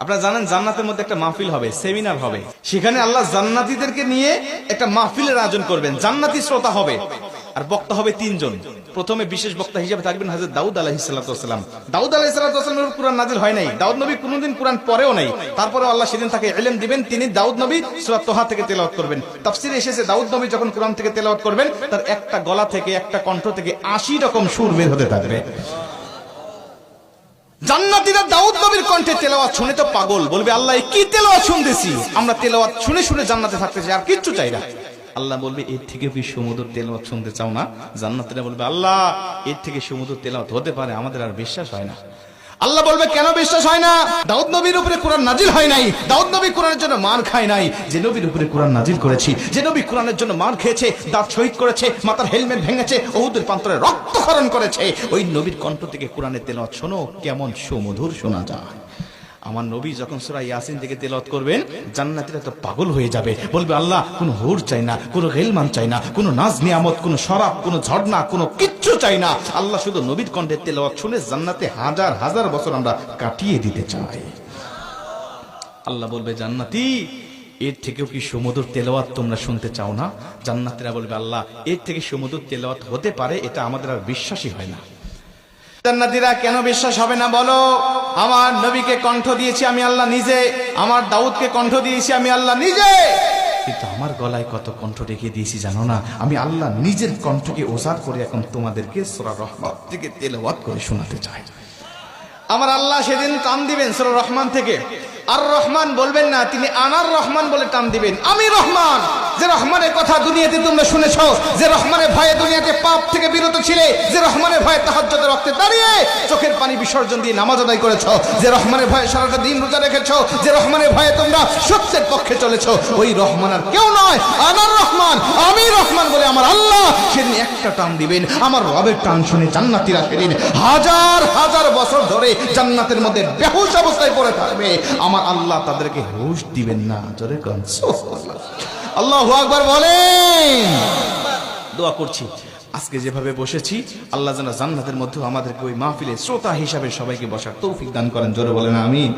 আপনারা জানেন জান্নাতের মধ্যে একটা মাহফিল হবে, সেমিনার হবে। সেখানে আল্লাহ জান্নাতীদেরকে নিয়ে একটা মাহফিলের আয়োজন করবেন। জান্নাতি শ্রোতা হবে আর বক্তা হবে তিনজন। প্রথমে বিশেষ বক্তা হিসেবে থাকবেন হযরত দাউদ আলাইহিস সালাম। দাউদ আলাইহিস সালামের কুরআন নাযিল হয় নাই, দাউদ নবী কোনোদিন কুরআন পড়েও নাই। তারপরেও আল্লাহ সেদিন তাকে ইলম দিবেন, তিনি দাউদ নবী সূরা তোহা থেকে তেলাওয়াত করবেন। তাফসীরে এসেছে দাউদ নবী যখন কুরআন থেকে তেলাওয়াত করবেন তার একটা গলা থেকে, একটা কণ্ঠ থেকে ৮০ রকম সুর বের হতে থাকবে। জান্নাতীরা দাউদ নবীর কণ্ঠে তেলাওয়াত শুনে তো পাগল, বলবে আল্লাহ কি তেলাওয়াত শুনতেছি, আমরা তেলাওয়াত শুনে শুনে জান্নাতে থাকতে চাই, আর কিচ্ছু চাই না। আল্লাহ বলবে এর থেকে কি সমুদ্র তেলাওয়াত শুনতে চাও না? জান্নাতীরা বলবে আল্লাহ এর থেকে সমুদ্র তেলাওয়াত হতে পারে, আমাদের আর বিশ্বাস হয় না। আল্লাহ বলবে কেন বিশ্বাস হয় না? দাউদ নবীর উপরে কোরআন নাজিল হয় নাই, দাউদ নবী কোরআনের জন্য মার খায় নাই। যে নবীর উপরে কোরআন নাজিল করেছি, যে নবী কোরআনের জন্য মার খেয়েছে, দাঁত শহীদ করেছে, মাথার হেলমেট ভেঙেছে, উহুদের প্রান্তরে রক্তক্ষরণ করেছে, ওই নবীর কণ্ঠ থেকে কোরআনের তেলাওয়াত শোনো কেমন সুমধুর শোনা যায়। আমার নবী যখন সূরা ইয়াসিন থেকে তেলাওয়াত করবেন জান্নাতীরা তো পাগল হয়ে যাবে, বলবে আল্লাহ কোনো হুর চাই না, কোনো গিলমান চাই না, কোনো নাজ নিয়ামত, কোনো শরাব, কোনো ঝর্ণা, কোনো কিচ্ছু চাই না। আল্লাহ শুধু নবীর কণ্ঠে তেলাওয়াত শুনে জান্নাতে হাজার হাজার বছর আমরা কাটিয়ে দিতে চাই। আল্লাহ বলবে জান্নাতি এর থেকেও কি সুমধুর তেলাওয়াত তোমরা শুনতে চাও না? জান্নাতীরা বলবে আল্লাহ এর থেকে সুমধুর তেলাওয়াত হতে পারে, এটা আমাদের আর বিশ্বাসই হয় না। জান্নাতীরা কেন বিশ্বাস হবে না বলো? আমার নবীকে কণ্ঠ দিয়েছি আমি আল্লাহ নিজে, আমার দাউদকে কণ্ঠ দিয়েছি আমি আল্লাহ নিজে, কিন্তু আমার গলায় কত কণ্ঠ রেখে দিয়েছি জানো না? আমি আল্লাহ নিজের কণ্ঠকে ওজার করে এখন তোমাদেরকে সূরা রহমান থেকে তেলাওয়াত করে শোনাতে চাই। আমার আল্লাহ সেদিন টান দিবেন সূরা রহমান থেকে, আর রহমান বলবেন না, তিনি আনার রহমান বলে টান দিবেন। আমি রহমান, যে রহমানের কথা দুনিয়াতে তোমরা শুনেছ, যে রহমানের ভয়ে দুনিয়াতে পাপ থেকে বিরত ছিলে, যে রহমানের ভয়ে তাহাজ্জুদের রক্তে দাঁড়িয়ে চোখের পানি বিসর্জন দিয়ে নামাজ আদায় করেছ, যে রহমানের ভয়ে সারাটা দিন রোজা রেখেছ, যে রহমানের ভয়ে তোমরা সত্যের পক্ষে চলেছ, ওই রহমান আর কেউ নয়, আনার রহমান, আমি রহমান বলে আমার আল্লাহ সেদিন একটা টান দিবেন। আমার রবের টান শুনে জান্নাতীরা সেদিন হাজার হাজার বছর ধরে জান্নাতের মধ্যে বেহুশ অবস্থায় পড়ে থাকবে। আমার আল্লাহ তাদেরকে হুশ দিবেন না। জোরে কোন সুবহানাল্লাহ, আল্লাহু আকবার বলেন। দোয়া করছি আজকে যেভাবে বসেছি আল্লাহ যেন জান্নাতের মধ্যে আমাদেরকে ওই মাহফিলে শ্রোতা হিসাবে সবাইকে বসার তৌফিক দান করেন। জোরে বলেন আমিন।